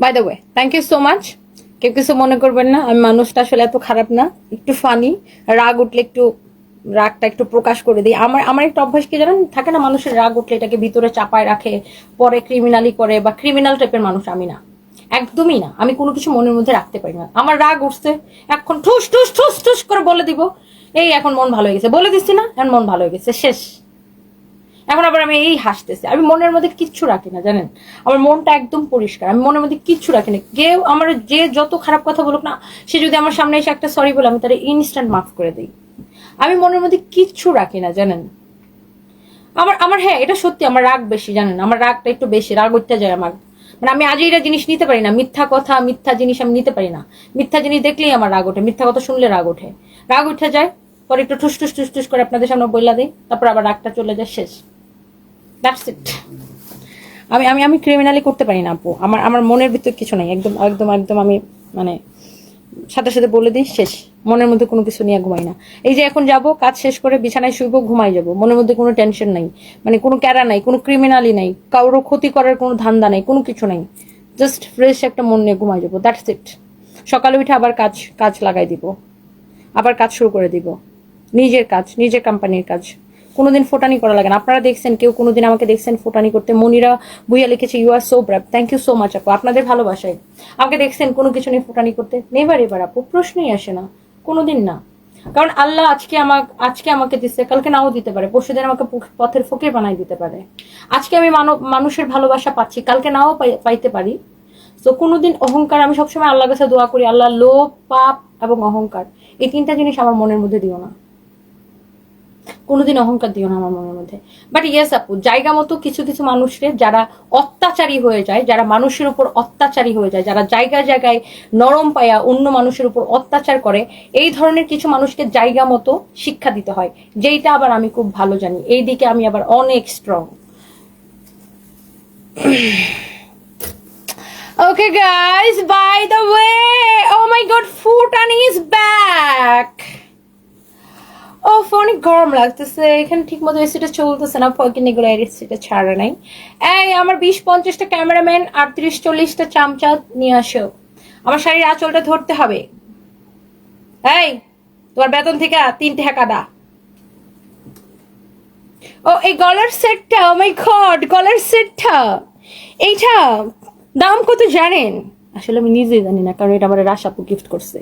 By the way, thank you so much. কেউ কিছু মনে করবেন না, আমি মানুষটা আসলে এত খারাপ না, একটু ফানি। রাগ উঠলে একটু রাগটা একটু প্রকাশ করে দিই। আমার আমার একটা অভ্যাস কি জানেন, থাকে না মানুষের রাগ উঠলে এটাকে ভিতরে চাপায় রাখে, পরে ক্রিমিনালি করে, বা ক্রিমিনাল টাইপের মানুষ আমি না, একদমই না। আমি কোনো কিছু মনের মধ্যে রাখতে পারি না। আমার রাগ উঠছে, এখন ঠুস ঠুস ঠুস ঠুস করে বলে দিব, এই এখন মন ভালো হয়ে গেছে, বলে দিচ্ছি না, এখন মন ভালো হয়ে গেছে, শেষ। এখন আবার আমি এই হাসতেছি, আমি মনের মধ্যে কিচ্ছু রাখি না জানেন। আমার মনটা একদম পরিষ্কার, আমি মনের মধ্যে কিচ্ছু রাখি না। কেউ আমার যে যত খারাপ কথা বলুক না, সে যদি আমার সামনে এসে একটা সরি বলে, আমি তার ইনস্ট্যান্ট মাফ করে দিই। আমি মনের মধ্যে কিচ্ছু রাখি না জানেন। আমার আমার হ্যাঁ, এটা সত্যি, আমার রাগ বেশি জানেন, আমার রাগটা একটু বেশি, রাগ উঠতে যায় আমার। মানে আমি আজ এটা জিনিস নিতে পারি না, মিথ্যা কথা মিথ্যা জিনিস আমি নিতে পারি না। মিথ্যা জিনিস দেখলেই আমার রাগ ওঠে, মিথ্যা কথা শুনলে রাগ ওঠে, রাগ উঠে যায়। পরে একটু ঠুস ঠুস ঠুস ঠুস করে আপনাদের সামনে বইলা দিই, তারপর আবার রাগটা চলে যায়, শেষ। That's it. আমি আমি আমি ক্রিমিনালি করতে পারি না আপু, আমার আমার মনের ভিতর কিছু নাই, একদম একদম একদম আমি মানে সাথে সাথে বলে দিই, শেষ। মনের মধ্যে কোনো কিছু নিয়ে ঘুমাই না। এই যে এখন যাব, কাজ শেষ করে বিছানায় শুইবো, ঘুমাই যাব, মনের মধ্যে কোনো টেনশন নাই, মানে কোনো ক্যারা নাই, কোনো ক্রিমিনালি নাই, কারোর ক্ষতি করার কোনো ধান্দা নাই, কোনো কিছু নাই। জাস্ট ফ্রেশ একটা মন নিয়ে ঘুমাই যাবো, দ্যাটস ইট। সকালে উঠে আবার কাজ কাজ লাগাই দিব, আবার কাজ শুরু করে দিব, নিজের কাজ, নিজের কোম্পানির কাজ। কোনোদিন ফোটানি করা লাগে না। আপনারা দেখছেন, কেউ কোনোদিন আমাকে দেখছেন ফোটানি করতে? মনিরা ভুইয়া লিখেছে, you are so brave, thank you so much আপু, আপনাদের ভালোবাসায়। আমাকে দেখছেন কোনো কিছু নিয়ে ফোটানি করতে? নেভার এবার আপু, প্রশ্নই আসে না, কোনোদিন না। কারণ আল্লাহ আজকে আমাকে দিচ্ছে, কালকে নাও দিতে পারে, পরশুদিন আমাকে পথের ফকির বানাই দিতে পারে। আজকে আমি মানুষের ভালোবাসা পাচ্ছি, কালকে নাও পাইতে পারি। তো কোনোদিন অহংকার, আমি সবসময় আল্লাহর কাছে দোয়া করি, আল্লাহ লোভ, পাপ এবং অহংকার, এই তিনটা জিনিস আমার মনের মধ্যে দিও না, কোনোদিন অহংকার দিও না আমার মনের মধ্যে। বাট ইয়েস আপু, জায়গা মতো কিছু কিছু মানুষের যারা অত্যাচারী হয়ে যায়, যারা মানুষের উপর অত্যাচারী হয়ে যায়, যারা জায়গায় জায়গায় নরম পায়া অন্য মানুষের উপর অত্যাচার করে, এই ধরনের কিছু মানুষকে জায়গা মতো শিক্ষা দিতে হয়, যেইটা আবার আমি খুব ভালো জানি, এই দিকে আমি আবার অনেক strong. Okay guys, by the way, oh my god, Futani is back. ও অনেক গরম লাগতেছে এখানে, ঠিক মতো এসিটা চলতেছে না, ফকিন এগুলো এসিটা ছাড়া নাই। এই আমার 20-50টা ক্যামেরাম্যান, 38-40টা চামচা নিয়ে আসো, আমার শাড়ির আঁচলটা ধরতে হবে। এই তোমার বেতন থেকে 3 টাকা দা। ও এই গলার সেটটা, ও মাই গড, গলার সেটটা এইটা দাম কত জানেন? আসলে আমি নিজেই জানি না, কারণ এটা আমার রাশাপু গিফট করছে।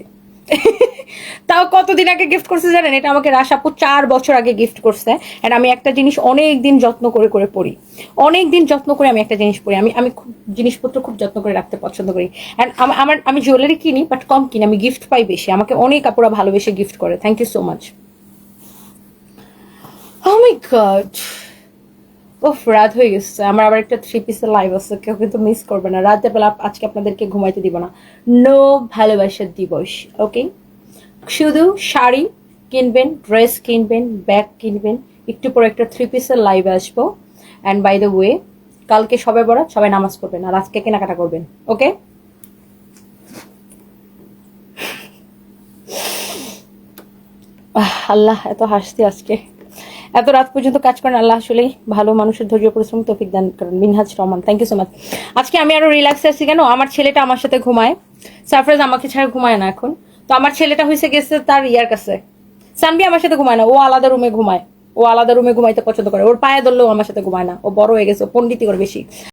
তাও কতদিন আগে গিফট করছে জানেন? এটা আমাকে রাশাপু 4 বছর আগে গিফট করছে। আর আমি একটা জিনিস অনেক দিন যত্ন করে করে পড়ি, অনেক দিন যত্ন করে আমি একটা জিনিস পড়ি। আমি আমি খুব জিনিসপত্র খুব যত্ন করে রাখতে পছন্দ করি। অ্যান্ড আমার আমি জুয়েলারি কিনি বাট কম কিনি, আমি গিফট পাই বেশি, আমাকে অনেক আপুরা ভালোবেসে গিফট করে, thank you so much. Oh my god, ও রাত হয়ে গেছে, আমার আবার একটা 3 পিসের লাইভ আছে, কেউ কিন্তু মিস করবে না। রাতের বেলা আজকে আপনাদেরকে ঘুমাইতে দিব না, নো ভালোবাসার দিবস, ওকে? শুধু শাড়ি কিনবেন, ড্রেস কিনবেন, ব্যাগ কিনবেন, একটু পরে একটা 3 পিসের লাইভে আসবো। অ্যান্ড বাই দ্য ওয়ে, কালকে সবে বরাত, সবাই নামাজ পড়বেন আর আজকে কেনাকাটা করবেন, ওকে? আল্লাহ এত হাসছি আজকে, এত রাত পর্যন্ত কাজ করেন, আল্লাহ আসলেই ভালো মানুষের ধৈর্য পরিশ্রম তৌফিক দান করেন। Minhaj Rahman, thank you so much. আজকে আমি আরো রিল্যাক্সে আছি কেন? আমার ছেলেটা আমার সাথে ঘুমায়, সারপ্রাইজ আমাকে ছাড়া ঘুমায় না এখন। তো আমার ছেলেটা হয়েছে গেছে তার ইয়ার কাছে, সানবি আমার সাথে ঘুমায় না, ও আলাদা রুমে ঘুমায়, ও আলাদা রুমে ঘুমাইতে পছন্দ করে, ওর পায়ে ধরলেও আমার সাথে ঘুমায় না, ও বড় হয়ে গেছে, ও পন্ডিতি করে বেশি।